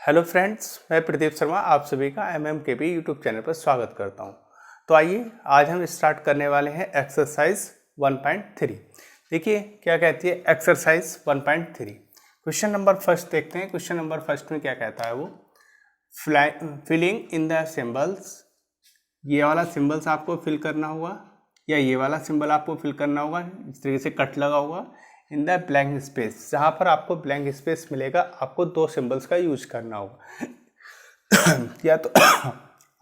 Hello friends, मैं प्रदीप शर्मा आप सभी का MMKP यूट्यूब चैनल पर स्वागत करता हूं। तो आइए आज हम स्टार्ट करने वाले हैं एक्सरसाइज 1.3। देखिए क्या कहती है एक्सरसाइज 1.3। क्वेश्चन नंबर फर्स्ट देखते हैं। क्वेश्चन नंबर फर्स्ट में क्या कहता है वो, फिलिंग इन द सिंबल्स। ये वाला सिंबल्स आपको फिल करना होगा या ये वाला सिंबल आपको फिल करना होगा। इस तरीके से कट लगा होगा इन द ब्लैंक स्पेस। जहाँ पर आपको ब्लैंक स्पेस मिलेगा आपको दो सिंबल्स का यूज करना होगा या तो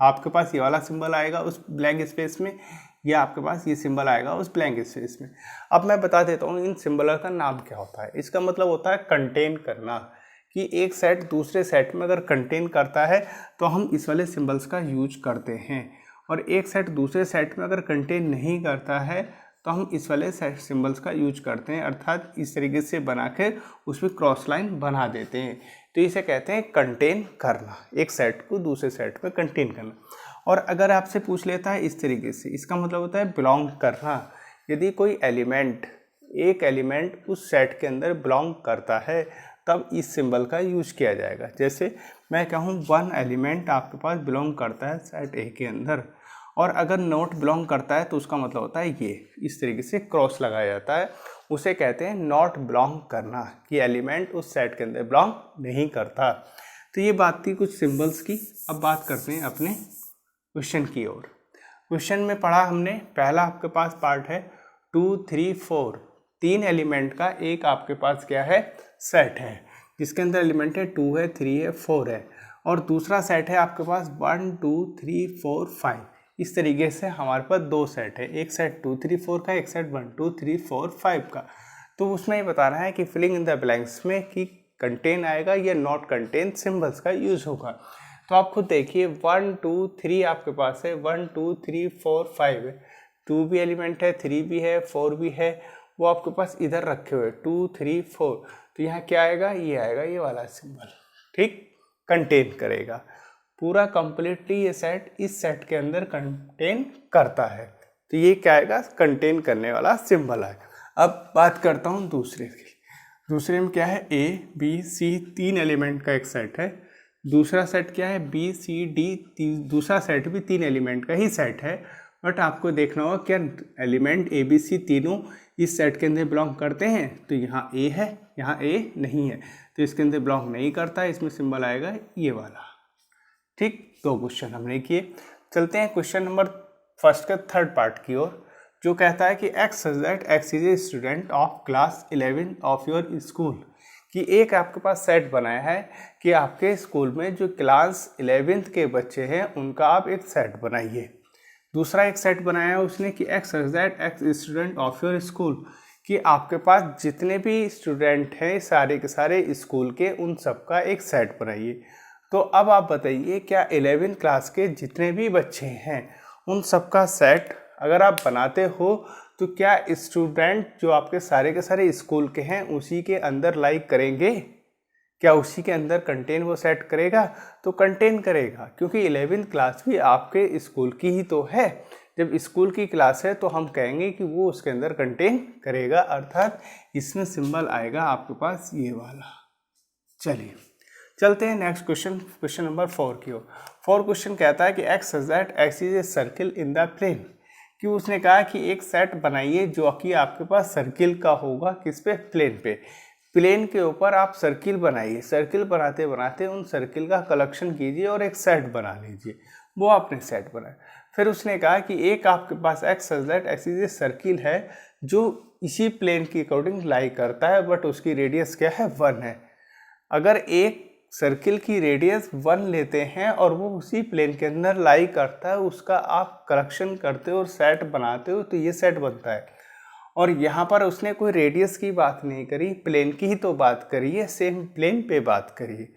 आपके पास ये वाला सिंबल आएगा उस ब्लैंक स्पेस में या आपके पास ये सिंबल आएगा उस ब्लैंक स्पेस में। अब मैं बता देता हूँ इन सिंबल का नाम क्या होता है। इसका मतलब होता है कंटेन करना, कि एक सेट दूसरे सेट में अगर कंटेन करता है तो हम इस वाले सिंबल्स का यूज करते हैं, और एक सेट दूसरे सेट में अगर कंटेन नहीं करता है तो हम इस वाले सेट सिंबल्स का यूज करते हैं, अर्थात इस तरीके से बनाकर उसमें क्रॉस लाइन बना देते हैं। तो इसे कहते हैं कंटेन करना, एक सेट को दूसरे सेट में कंटेन करना। और अगर आपसे पूछ लेता है इस तरीके से, इसका मतलब होता है बिलोंग करना। यदि कोई एलिमेंट, एक एलिमेंट उस सेट के अंदर बिलोंग करता है तब इस सिंबल का यूज किया जाएगा। जैसे मैं कहूँ वन एलिमेंट आपके पास बिलोंग करता है सेट ए के अंदर, और अगर नॉट बिलोंग करता है तो उसका मतलब होता है ये इस तरीके से क्रॉस लगाया जाता है, उसे कहते हैं नॉट बिलोंग करना, कि एलिमेंट उस सेट के अंदर बिलोंग नहीं करता। तो ये बात थी कुछ सिंबल्स की। अब बात करते हैं अपने क्वेश्चन की ओर। क्वेश्चन में पढ़ा हमने, पहला आपके पास पार्ट है 2, 3, 4, तीन एलिमेंट का एक आपके पास क्या है सेट है, जिसके अंदर एलिमेंट है 2 है, 3 है, 4 है, और दूसरा सेट है आपके पास 1, 2, 3, 4, 5। इस तरीके से हमारे पास दो सेट है, एक सेट 2, 3, 4 का, एक सेट 1, 2, 3, 4, 5 का। तो उसमें ये बता रहा है कि फिलिंग इन द ब्लैंक्स में कि कंटेन आएगा या नॉट कंटेन सिंबल्स का यूज होगा। तो आप खुद देखिए 1, 2, 3 आपके पास है, 1, 2, 3, 4, 5 है, 2 भी एलिमेंट है, 3 भी है, 4 भी है, वो आपके पास इधर रखे हुए 2, 3, 4। तो यहाँ क्या आएगा, ये आएगा ये वाला सिंबल, ठीक, कंटेन करेगा। पूरा कंप्लीटली ये सेट इस सेट के अंदर कंटेन करता है, तो ये क्या आएगा, कंटेन करने वाला सिंबल है। अब बात करता हूँ दूसरे की। दूसरे में क्या है, A, B, C तीन एलिमेंट का एक सेट है। दूसरा सेट क्या है, B, C, D, दूसरा सेट भी तीन एलिमेंट का ही सेट है। बट आपको देखना होगा क्या एलिमेंट A, B, C तीनों इस सेट के अंदर बिलोंग करते हैं। तो यहाँ A है, यहाँ A नहीं है, तो इसके अंदर बिलोंग नहीं करता है, इसमें सिंबल आएगा ये वाला। ठीक, दो क्वेश्चन हमने किए। चलते हैं क्वेश्चन नंबर फर्स्ट का थर्ड पार्ट की ओर, जो कहता है कि X such that X is a student of class 11 of your school. कि एक आपके पास सेट बनाया है कि आपके स्कूल में जो क्लास 11th के बच्चे हैं उनका आप एक सेट बनाइए। दूसरा एक सेट बनाया है उसने कि X such that x student of your school, कि आपके पास जितने भी स्टूडेंट हैं सारे के सारे स्कूल के, उन सबका एक सेट बनाइए। तो अब आप बताइए क्या 11th क्लास के जितने भी बच्चे हैं उन सबका सेट अगर आप बनाते हो तो क्या स्टूडेंट जो आपके सारे के सारे स्कूल के हैं उसी के अंदर लाइक करेंगे? क्या उसी के अंदर कंटेन वो सेट करेगा? तो कंटेन करेगा, क्योंकि 11th क्लास भी आपके स्कूल की ही तो है। जब स्कूल की क्लास है तो हम कहेंगे कि वो उसके अंदर कंटेन करेगा, अर्थात इसमें सिंबल आएगा आपके पास ये वाला। चलिए चलते हैं नेक्स्ट क्वेश्चन, क्वेश्चन नंबर 4 की ओर। 4 क्वेश्चन कहता है कि X such that X is a circle in the plane. कि उसने कहा कि एक सेट बनाइए जो कि आपके पास सर्किल का होगा, किस पे, प्लेन पे। प्लेन के ऊपर आप सर्किल बनाइए, सर्किल बनाते बनाते उन सर्किल का कलेक्शन कीजिए और एक सेट बना लीजिए। वो आपने सेट बनाया। फिर उसने कहा कि एक आपके पास X such that X is a circle है जो इसी प्लेन के अकॉर्डिंग लाई करता है, बट उसकी रेडियस क्या है, 1 है। अगर एक सर्किल की रेडियस 1 लेते हैं और वो उसी प्लेन के अंदर लाई करता है, उसका आप करेक्शन करते हो और सेट बनाते हो तो ये सेट बनता है। और यहाँ पर उसने कोई रेडियस की बात नहीं करी, प्लेन की ही तो बात करी है, सेम प्लेन पे बात करी।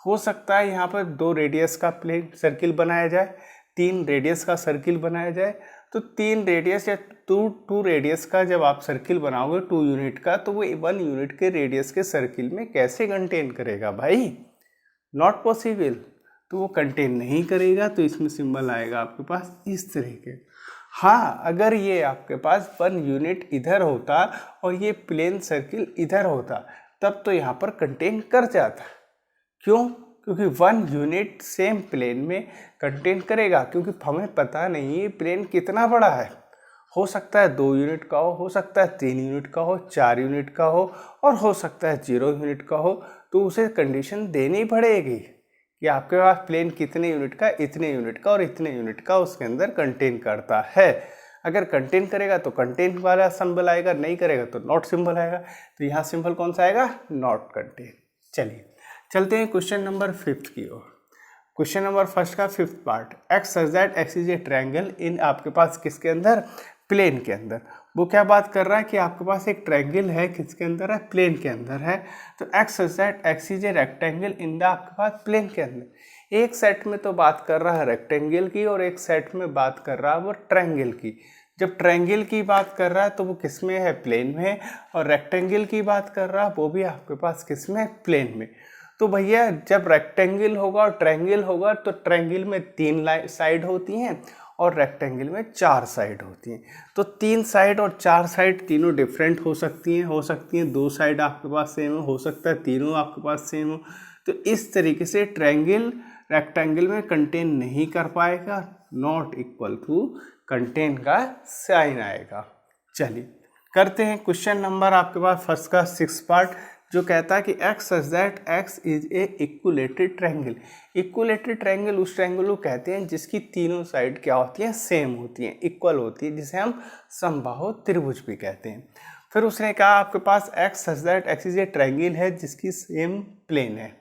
हो सकता है यहाँ पर 2 रेडियस का प्लेन सर्किल बनाया जाए, 3 रेडियस का सर्किल बनाया जाए। तो 3 रेडियस या 2 रेडियस का जब आप सर्किल बनाओगे 2 यूनिट का, तो वो 1 यूनिट के रेडियस के सर्किल में कैसे कंटेन करेगा भाई? Not possible. तो वो कंटेन नहीं करेगा, तो इसमें सिंबल आएगा आपके पास इस तरीके। हाँ, अगर ये आपके पास 1 यूनिट इधर होता और ये प्लेन सर्किल इधर होता तब तो यहाँ पर कंटेन कर जाता। क्यों? क्योंकि 1 यूनिट सेम प्लेन में कंटेन करेगा, क्योंकि हमें पता नहीं है प्लेन कितना बड़ा है। हो सकता है 2 यूनिट का हो सकता है 3 यूनिट का हो, 4 यूनिट का हो, और हो सकता है 0 यूनिट का हो। तो उसे कंडीशन देनी पड़ेगी कि आपके पास प्लेन कितने यूनिट का, इतने यूनिट का और इतने यूनिट का उसके अंदर कंटेन करता है। अगर कंटेन करेगा तो कंटेन वाला सिंबल आएगा, नहीं करेगा तो नॉट सिंबल आएगा। तो यहाँ सिंबल कौन सा आएगा? Not contain. चलिए चलते हैं क्वेश्चन नंबर 5 की ओर। क्वेश्चन नंबर 1 का 5th part, x such that X is a triangle in, आपके पास किसके अंदर? प्लेन के अंदर। वो क्या बात कर रहा है कि आपके पास एक ट्रायंगल है, किसके अंदर है? प्लेन के अंदर है। तो x such that X is a rectangle in the, आपके पास प्लेन के अंदर। एक सेट में तो बात कर रहा है रेक्टेंगल की और एक सेट में बात कर रहा है वो ट्रायंगल की। जब ट्रायंगल की बात कर रहा है तो वो किस में है? प्लेन में। और रेक्टेंगल की बात कर रहा है वो भी आपके पास किस में? प्लेन में। तो भैया जब रेक्टेंगल होगा और ट्रायंगल होगा तो ट्रायंगल में 3 साइड होती हैं और रेक्टेंगल में 4 साइड होती हैं। तो 3 साइड और 4 साइड तीनों डिफरेंट हो सकती हैं 2 साइड आपके पास सेम हो सकता है तीनों आपके पास सेम हो। तो इस तरीके से ट्रायंगल रेक्टेंगल में कंटेन नहीं कर पाएगा, नॉट इक्वल टू कंटेन का साइन आएगा। चलिए करते हैं क्वेश्चन नंबर आपके पास फर्स्ट का 6th पार्ट, जो कहता है कि X such that X is A equilateral triangle. Equilateral triangle उस ट्रायंगल को कहते हैं जिसकी तीनों साइड क्या होती हैं? सेम होती हैं, इक्वल होती है, जिसे हम समबाहु त्रिभुज भी कहते हैं। फिर उसने कहा आपके पास X such that X is a triangle है जिसकी सेम प्लेन है,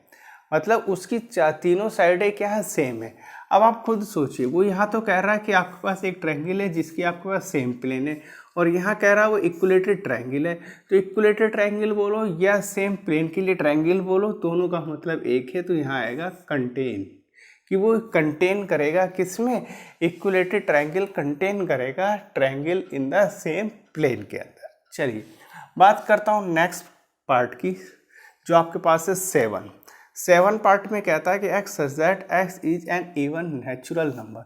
मतलब उसकी तीनों साइडें क्या है? सेम है। अब आप खुद सोचिए, वो यहाँ तो कह रहा है कि आपके पास एक ट्रायंगल है जिसकी आपके पास सेम प्लेन है, और यहाँ कह रहा है वो इक्विलेटरल ट्रायंगल है। तो इक्विलेटरल ट्रायंगल बोलो या सेम प्लेन के लिए ट्रायंगल बोलो, दोनों का मतलब एक है। तो यहाँ आएगा कंटेन, कि वो कंटेन करेगा किसमें? इक्विलेटरल ट्रायंगल कंटेन करेगा triangle in the same plane के अंदर। चलिए बात करता हूँ नेक्स्ट पार्ट की, जो आपके पास है 7 पार्ट में कहता है कि X such that X is an even natural number,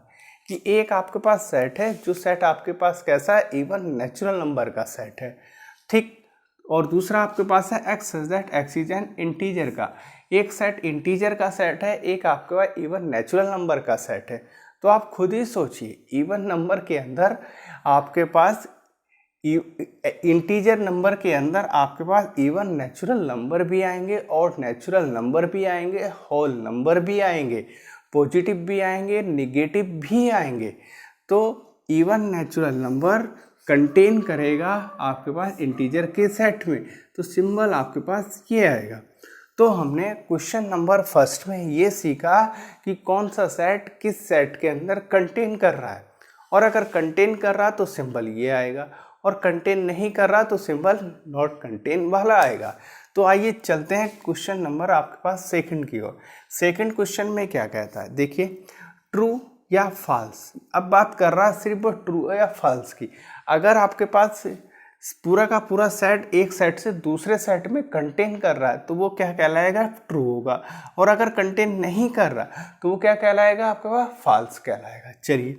कि एक आपके पास सेट है, जो सेट आपके पास कैसा है? इवन नेचुरल नंबर का सेट है, ठीक। और दूसरा आपके पास है x such that X is an integer का, एक सेट इंटीजर का सेट है, एक आपके पास इवन नेचुरल नंबर का सेट है। तो आप खुद ही सोचिए, इवन नंबर के अंदर आपके पास इंटीजर नंबर के अंदर आपके पास इवन नेचुरल नंबर भी आएंगे, और नेचुरल नंबर भी आएंगे, होल नंबर भी आएंगे, पॉजिटिव भी आएंगे, निगेटिव भी आएंगे। तो इवन नेचुरल नंबर कंटेन करेगा आपके पास इंटीजर के सेट में, तो सिंबल आपके पास ये आएगा। तो हमने क्वेश्चन नंबर 1 में ये सीखा कि कौन सा सेट किस सेट के अंदर कंटेन कर रहा है, और अगर कंटेन कर रहा तो सिंबल ये आएगा, और कंटेन नहीं कर रहा तो सिंबल नॉट कंटेन वाला आएगा। तो आइए चलते हैं क्वेश्चन नंबर आपके पास 2nd की ओर। 2nd क्वेश्चन में क्या कहता है, देखिए, ट्रू या फॉल्स। अब बात कर रहा है सिर्फ ट्रू या फॉल्स की। अगर आपके पास पूरा का पूरा सेट एक सेट से दूसरे सेट में कंटेन कर रहा है तो वो क्या कहलाएगा? ट्रू होगा। और अगर कंटेन नहीं कर रहा तो वो क्या कहलाएगा? आपके पास फॉल्स कहलाएगा। चलिए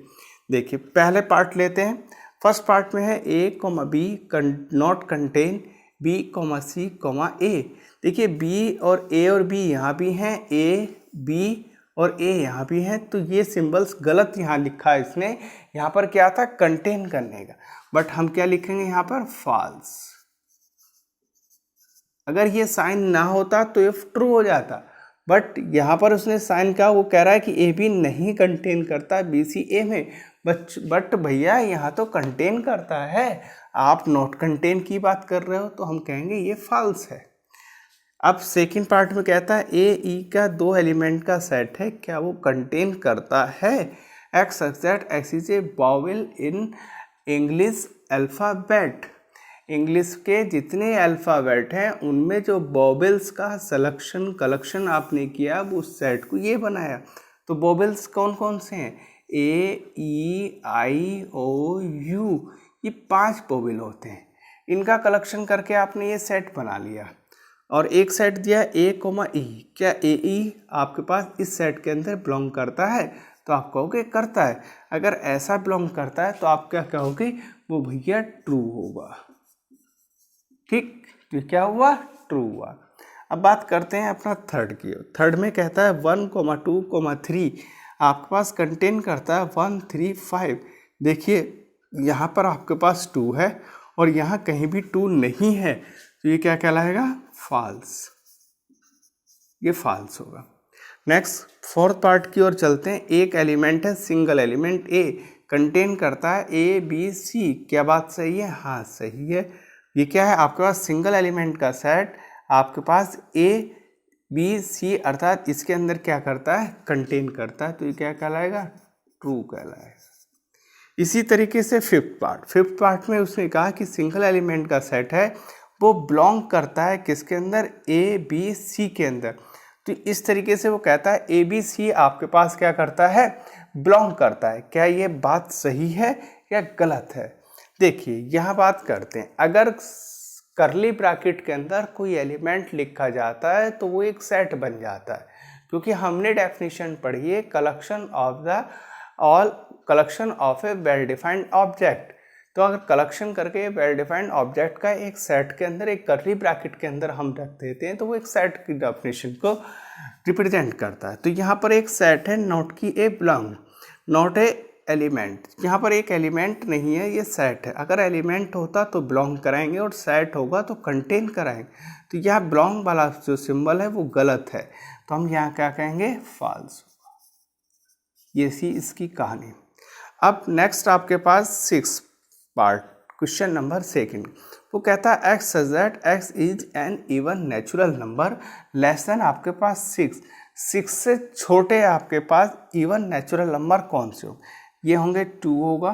देखिए पहले पार्ट लेते हैं। फर्स्ट पार्ट में है A comma B not contain B comma C comma A. देखिए बी और बी यहाँ भी हैं, ए बी और ए यहाँ भी हैं, तो ये सिंबल्स गलत यहाँ लिखा है इसने। यहाँ पर क्या था? कंटेन करने का, बट हम क्या लिखेंगे यहाँ पर? फॉल्स। अगर ये साइन ना होता तो ये ट्रू हो जाता, बट यहाँ पर उसने साइन का वो कह रहा है कि ए बी नहीं कंटेन करता बी सी ए में, बट भैया यहाँ तो कंटेन करता है। आप नॉट कंटेन की बात कर रहे हो तो हम कहेंगे ये फॉल्स है। अब सेकंड पार्ट में कहता है ए ई का 2 एलिमेंट का सेट है, क्या वो कंटेन करता है? X such that X is A Wavell in English alphabet. English के जितने अल्फ़ाबेट हैं उनमें जो वॉवेल्स का सिलेक्शन कलेक्शन आपने किया वो उस सेट को ये बनाया। तो वॉवेल्स कौन कौन से हैं? ए ई आई ओ यू, ये 5 वॉवेल होते हैं, इनका कलेक्शन करके आपने ये सेट बना लिया। और एक सेट दिया ए कोमा ई, क्या ए ई आपके पास इस सेट के अंदर बिलोंग करता है? तो आप कहोगे करता है। अगर ऐसा बिलोंग करता है तो आप क्या कहोगे? वो भैया ट्रू होगा, ठीक। तो क्या हुआ? ट्रू हुआ। अब बात करते हैं अपना थर्ड की। थर्ड में कहता है 1,2,3 आपके पास कंटेन करता है 1, 3, 5। देखिए यहाँ पर आपके पास 2 है और यहाँ कहीं भी 2 नहीं है, तो ये क्या कहलाएगा? फॉल्स। ये फॉल्स होगा। नेक्स्ट फोर्थ पार्ट की ओर चलते हैं। एक एलिमेंट है, सिंगल एलिमेंट ए, कंटेन करता है ए बी सी। क्या बात सही है? हाँ सही है। ये क्या है? आपके पास सिंगल एलिमेंट का सेट आपके पास ए बी सी अर्थात इसके अंदर क्या करता है? कंटेन करता है, तो ये क्या कहलाएगा? ट्रू कहलाएगा। इसी तरीके से फिफ्थ पार्ट में उसने कहा कि सिंगल एलिमेंट का सेट है, वो बिलोंग करता है किसके अंदर? ए बी सी के अंदर। तो इस तरीके से वो कहता है ए बी सी आपके पास क्या करता है? बिलोंग करता है। क्या ये बात सही है या गलत है? देखिए यहाँ बात करते हैं, अगर करली ब्रैकेट के अंदर कोई एलिमेंट लिखा जाता है तो वो एक सेट बन जाता है, क्योंकि हमने डेफिनेशन पढ़ी है collection of A well defined object. तो अगर कलेक्शन करके वेल डिफाइंड ऑब्जेक्ट का एक सेट के अंदर एक करली ब्रैकेट के अंदर हम रख देते हैं तो वो एक सेट की डेफिनेशन को रिप्रेजेंट करता है। तो यहाँ पर एक सेट है, नॉट की ए बिलोंग, नॉट ए एलिमेंट। यहाँ पर एक एलिमेंट नहीं है, ये सेट है। अगर एलिमेंट होता तो बिलोंग कराएंगे और सेट होगा तो कंटेन कराएंगे। तो यहाँ बिलोंग वाला जो सिंबल है वो गलत है, तो हम यहाँ क्या कहेंगे? फॉल्स। ये सी इसकी कहानी। अब नेक्स्ट आपके पास 6 पार्ट, क्वेश्चन नंबर 2। वो कहता है x such that X is an even natural number less than आपके पास 6 से छोटे आपके पास इवन नेचुरल नंबर कौन से हो? ये होंगे 2 होगा,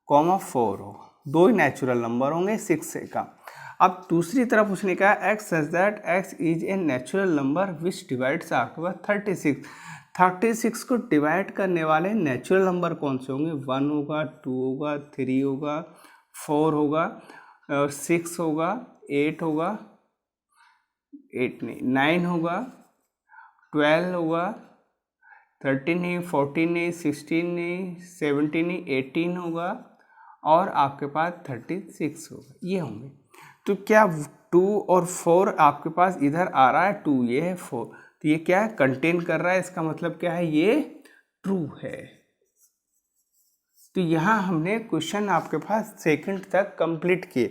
4 होगा, 2 ही नेचुरल नंबर होंगे 6 से कम। अब दूसरी तरफ उसने कहा x such that X is a natural number which divides आपके पास 36 को डिवाइड करने वाले नेचुरल नंबर कौन से होंगे? 1 होगा, 2 होगा, 3 होगा, 4 होगा, 6 होगा, 8 होगा, 8 नहीं 9 होगा, 12 होगा, 13 नहीं, 14 नहीं, 16 नहीं, 17 नहीं, 18 होगा और आपके पास 36 होगा। ये होंगे। तो क्या 2 और 4 आपके पास इधर आ रहा है? 2 ये है, 4 तो ये क्या है? कंटेन कर रहा है। इसका मतलब क्या है? ये ट्रू है। तो यहाँ हमने क्वेश्चन आपके पास 2nd तक कंप्लीट किए।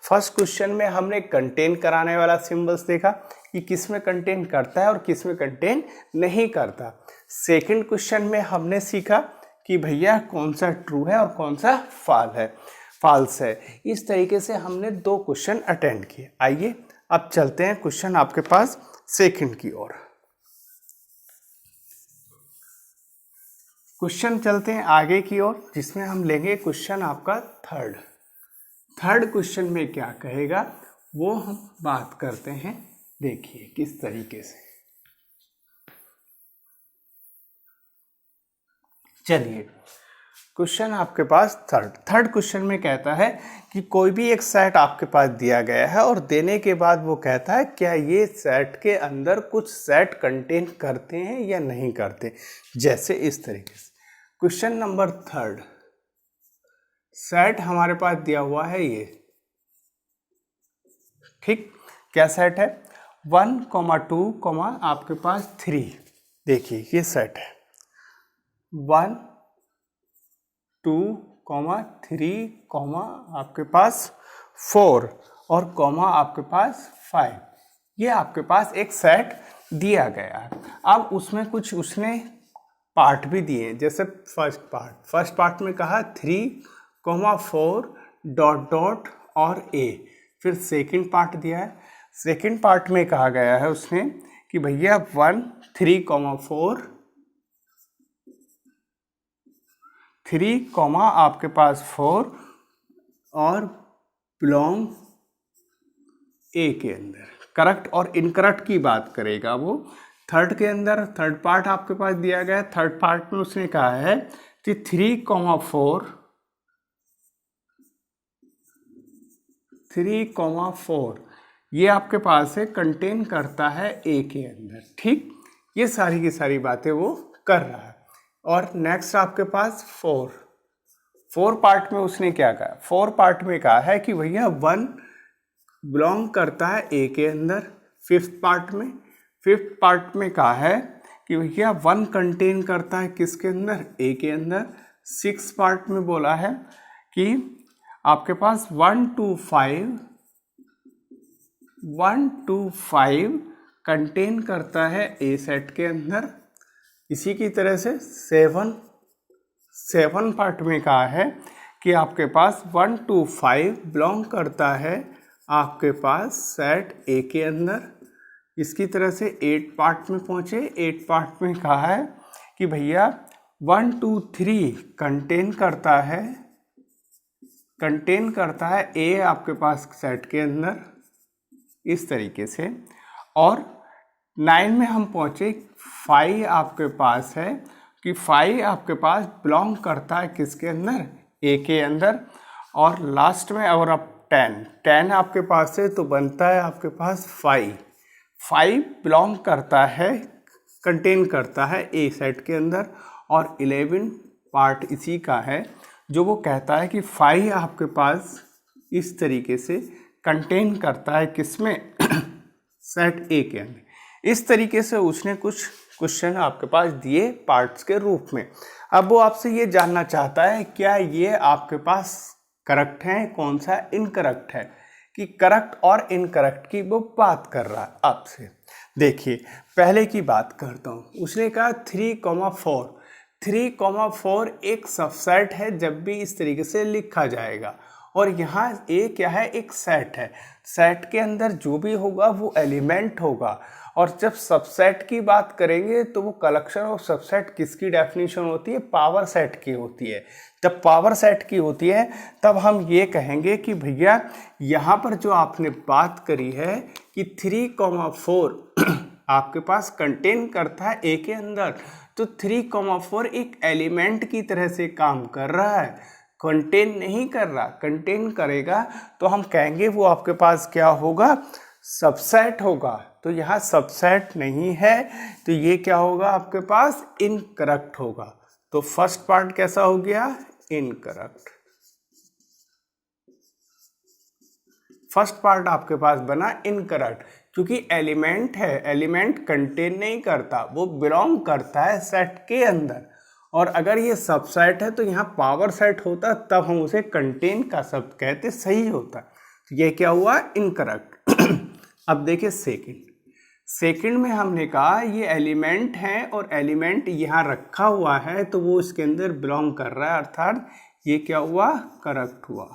फर्स्ट क्वेश्चन में हमने कंटेन कराने वाला सिंबल्स देखा कि किस में कंटेन करता है और किस में कंटेन नहीं करता। 2nd क्वेश्चन में हमने सीखा कि भैया कौन सा ट्रू है और कौन सा फॉल्स है। इस तरीके से हमने 2 क्वेश्चन अटेंड किए। आइए अब चलते हैं क्वेश्चन आपके पास 2nd की ओर। क्वेश्चन चलते हैं आगे की ओर, जिसमें हम लेंगे क्वेश्चन आपका थर्ड क्वेश्चन में क्या कहेगा वो हम बात करते हैं। देखिए किस तरीके से। चलिए क्वेश्चन आपके पास थर्ड क्वेश्चन में कहता है कि कोई भी एक सेट आपके पास दिया गया है और देने के बाद वो कहता है क्या ये सेट के अंदर कुछ सेट कंटेन करते हैं या नहीं करते। जैसे इस तरीके से क्वेश्चन नंबर 3, सेट हमारे पास दिया हुआ है ये, ठीक। क्या सेट है? 1, 2, आपके पास 3। देखिए ये सेट है 1, 2, 3, आपके पास 4 और कॉमा आपके पास 5। ये आपके पास एक सेट दिया गया है। अब उसमें कुछ उसने पार्ट भी दिए, जैसे फर्स्ट पार्ट में कहा 3, 4 डॉट और ए। फिर 2nd पार्ट दिया है। 2nd पार्ट में कहा गया है उसने कि भैया 1, 3, 4 3, आपके पास 4 और बिलोंग ए के अंदर। करेक्ट और इनकरेक्ट की बात करेगा वो थर्ड के अंदर। थर्ड पार्ट आपके पास दिया गया है। थर्ड पार्ट में उसने कहा है कि 3, 4 ये आपके पास है कंटेन करता है ए के अंदर, ठीक। ये सारी की सारी बातें वो कर रहा है। और नेक्स्ट आपके पास 4 पार्ट में उसने क्या कहा? 4 पार्ट में कहा है कि भैया 1 बिलोंग करता है ए के अंदर, फिफ्थ पार्ट में कहा है कि भैया 1 कंटेन करता है किसके अंदर, ए के अंदर। 6 पार्ट में बोला है कि आपके पास 1 to 5 कंटेन करता है ए सेट के अंदर। इसी की तरह से 7 पार्ट में कहा है कि आपके पास 1 to 5 बिलोंग करता है आपके पास सेट ए के अंदर। इसकी तरह से 8 पार्ट में पहुँचे। 8 पार्ट में कहा है कि भैया 1 to 3 कंटेन करता है ए आपके पास सेट के अंदर, इस तरीके से। और 9 में हम पहुँचे, 5 आपके पास है कि 5 आपके पास बिलोंग करता है किसके अंदर, ए के अंदर। और लास्ट में अगर आप 10 आपके पास है तो बनता है आपके पास 5 बिलोंग करता है, कंटेन करता है ए सेट के अंदर। और 11 पार्ट इसी का है जो वो कहता है कि 5 आपके पास इस तरीके से कंटेन करता है किसमें, सेट ए के अंदर। इस तरीके से उसने कुछ क्वेश्चन आपके पास दिए पार्ट्स के रूप में। अब वो आपसे ये जानना चाहता है क्या ये आपके पास करेक्ट है, कौन सा इनकरेक्ट है, कि करेक्ट और इनकरेक्ट की वो बात कर रहा है आपसे। देखिए पहले की बात करता हूँ। उसने कहा 3,4 एक सबसेट है जब भी इस तरीके से लिखा जाएगा। और यहाँ ए क्या है, एक सेट है। सेट के अंदर जो भी होगा वो एलिमेंट होगा। और जब सबसेट की बात करेंगे तो वो कलेक्शन ऑफ सबसेट किसकी डेफिनेशन होती है, पावर सेट की होती है। जब पावर सेट की होती है तब हम ये कहेंगे कि भैया यहाँ पर जो आपने बात करी है कि 3,4 आपके पास कंटेन करता है ए के अंदर, तो 3,4 एक एलिमेंट की तरह से काम कर रहा है, कंटेन नहीं कर रहा। कंटेन करेगा तो हम कहेंगे वो आपके पास क्या होगा, सबसेट होगा। तो यहाँ सबसेट नहीं है तो ये क्या होगा आपके पास, इनकरेक्ट होगा। तो फर्स्ट पार्ट कैसा हो गया, इनकरेक्ट। फर्स्ट पार्ट आपके पास बना इनकरेक्ट, क्योंकि एलिमेंट है, एलिमेंट कंटेन नहीं करता, वो बिलोंग करता है सेट के अंदर। और अगर ये सबसेट है तो यहाँ पावर सेट होता तब हम उसे कंटेन का शब्द कहते, सही होता। तो ये क्या हुआ, इनकरेक्ट। अब देखिए सेकंड में हमने कहा ये एलिमेंट है और एलिमेंट यहाँ रखा हुआ है तो वो इसके अंदर बिलोंग कर रहा है, अर्थात ये क्या हुआ, करेक्ट हुआ।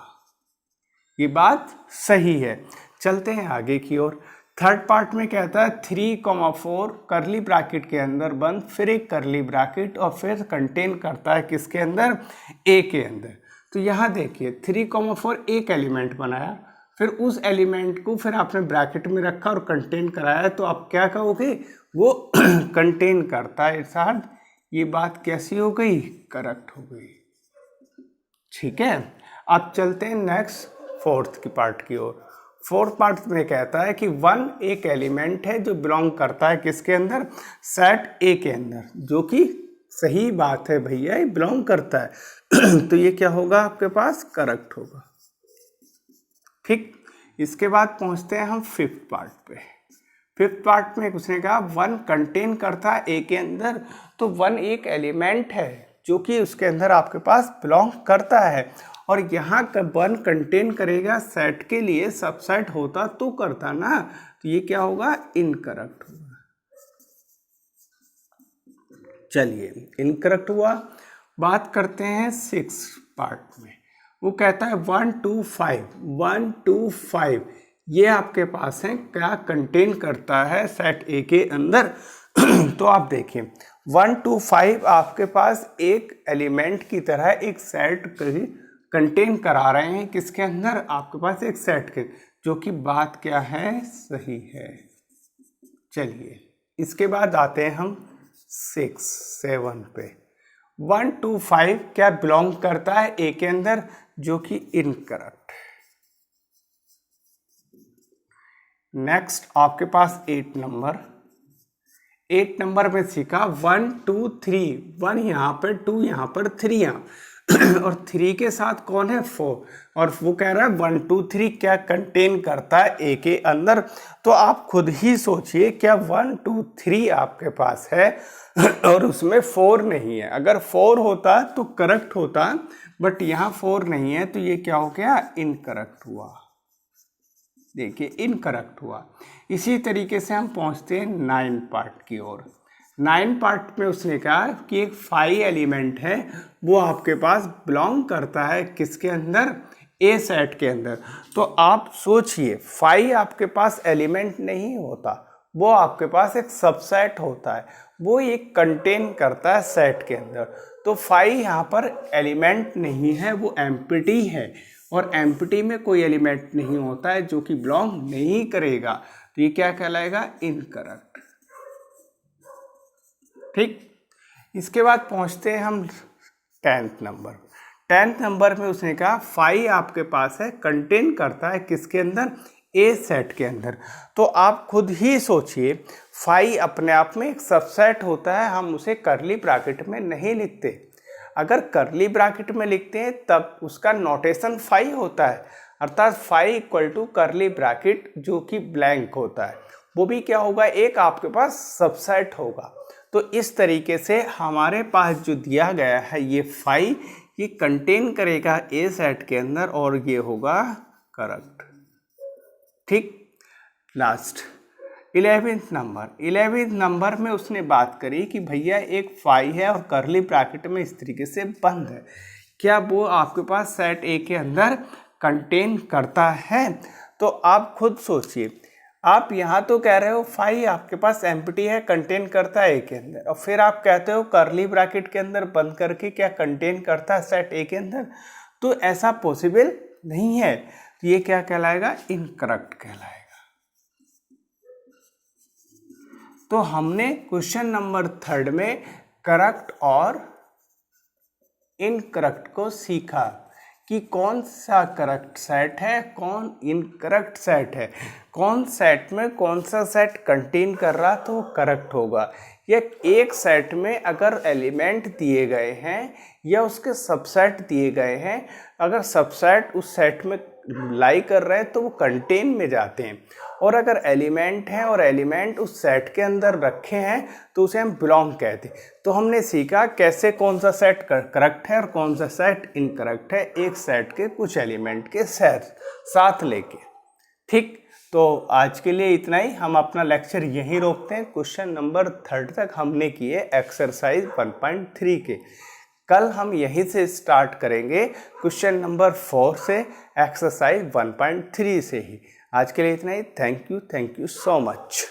ये बात सही है। चलते हैं आगे की ओर। थर्ड पार्ट में कहता है 3,4 करली ब्रैकेट के अंदर बंद, फिर एक करली ब्रैकेट और फिर कंटेन करता है किसके अंदर, ए के अंदर। तो यहाँ देखिए 3,4 एक एलिमेंट बनाया, फिर उस एलिमेंट को फिर आपने ब्रैकेट में रखा और कंटेन कराया, तो आप क्या कहोगे, वो कंटेन करता है। अर्थात ये बात कैसी हो गई, करेक्ट हो गई। ठीक है, अब चलते हैं नेक्स्ट फोर्थ की पार्ट की ओर। फोर्थ पार्ट में कहता है कि 1 एक एलिमेंट है जो बिलोंग करता है किसके अंदर, सेट ए के अंदर, जो कि सही बात है भैया, ये बिलोंग करता है। तो ये क्या होगा आपके पास, करेक्ट होगा। ठीक, इसके बाद पहुंचते हैं हम फिफ्थ पार्ट पे। फिफ्थ पार्ट में उसने कहा 1 कंटेन करता है ए के अंदर, तो 1 एक एलिमेंट है जो कि उसके अंदर आपके पास बिलोंग करता है। और यहाँ का 1 कंटेन करेगा सेट के लिए, सबसेट होता तो करता ना, तो ये क्या होगा, इनकरेक्ट होगा। चलिए इनकरेक्ट हुआ। बात करते हैं 6 पार्ट में। वो कहता है 1 to 5 ये आपके पास है, क्या कंटेन करता है सेट ए के अंदर। तो आप देखिए 1 to 5 आपके पास एक एलिमेंट की तरह एक सेट कंटेन करा रहे हैं किसके अंदर, आपके पास एक सेट के, जो कि बात क्या है, सही है। चलिए इसके बाद आते हैं हम 7 पे। 1 to 5 क्या बिलोंग करता है ए के अंदर, जो कि इनकरेक्ट। नेक्स्ट आपके पास 8 नंबर में सीखा 1 2 3, 1 यहाँ पर, 2 यहाँ पर, 3 यहाँ। और 3 के साथ कौन है 4, और वो कह रहा है 1 2 3 क्या कंटेन करता है ए के अंदर। तो आप खुद ही सोचिए, क्या 1 2 3 आपके पास है और उसमें 4 नहीं है। अगर 4 होता तो करेक्ट होता, बट यहाँ 4 नहीं है, तो ये क्या हो गया, इनकरेक्ट हुआ। देखिए इनकरेक्ट हुआ। इसी तरीके से हम पहुँचते हैं 9 पार्ट की ओर। 9 पार्ट में उसने कहा कि एक 5 एलिमेंट है, वो आपके पास बिलोंग करता है किसके अंदर, ए सेट के अंदर। तो आप सोचिए 5 आपके पास एलिमेंट नहीं होता, वो आपके पास एक सबसेट होता है, वो एक कंटेन करता है सेट के अंदर। तो 5 यहाँ पर एलिमेंट नहीं है, वो एम्प्टी है, और एम्प्टी में कोई एलिमेंट नहीं होता है जो कि बिलोंग नहीं करेगा, तो ये क्या कहलाएगा, इनकरेक्ट। ठीक, इसके बाद पहुंचते हैं हम 10th नंबर। 10th नंबर में उसने कहा 5 आपके पास है, कंटेन करता है किसके अंदर, ए सेट के अंदर। तो आप खुद ही सोचिए 5 अपने आप में एक सबसेट होता है, हम उसे करली ब्रैकेट में नहीं लिखते। अगर करली ब्रैकेट में लिखते हैं तब उसका नोटेशन 5 होता है, अर्थात 5 इक्वल टू करली ब्रैकेट जो कि ब्लैंक होता है, वो भी क्या होगा, एक आपके पास सबसेट होगा। तो इस तरीके से हमारे पास जो दिया गया है ये 5, ये कंटेन करेगा ए सेट के अंदर और ये होगा करेक्ट। ठीक, last 11th number. 11th number में उसने बात करी कि भैया एक 5 है और करली ब्रैकेट में इस तरीके से बंद है, क्या वो आपके पास सेट ए के अंदर कंटेन करता है। तो आप खुद सोचिए, आप यहाँ तो कह रहे हो 5 आपके पास एम्प्टी है, कंटेन करता है ए के अंदर, और फिर आप कहते हो करली ब्रैकेट के अंदर बंद करके क्या कंटेन करता है सेट ए के अंदर। तो ऐसा पॉसिबल नहीं है, तो ये क्या कहलाएगा, इनकरेक्ट कहलाएगा। तो हमने क्वेश्चन नंबर 3 में करेक्ट और इनकरेक्ट को सीखा कि कौन सा करेक्ट सेट है, कौन इनकरेक्ट सेट है, कौन सेट में कौन सा सेट कंटेन कर रहा तो वो करेक्ट होगा, या एक सेट में अगर एलिमेंट दिए गए हैं या उसके सबसेट दिए गए हैं, अगर सबसेट उस सेट में लाई कर रहे हैं तो वो कंटेन में जाते हैं, और अगर एलिमेंट हैं और एलिमेंट उस सेट के अंदर रखे हैं तो उसे हम बिलोंग कहते हैं। तो हमने सीखा कैसे कौन सा सेट करेक्ट है और कौन सा सेट इनकरेक्ट है, एक सेट के कुछ एलिमेंट के साथ लेके। ठीक, तो आज के लिए इतना ही, हम अपना लेक्चर यहीं रोकते हैं। क्वेश्चन नंबर 3 तक हमने किए एक्सरसाइज 1.3 के। कल हम यहीं से स्टार्ट करेंगे क्वेश्चन नंबर 4 से, एक्सरसाइज 1.3 से ही। आज के लिए इतना ही। Thank you so much.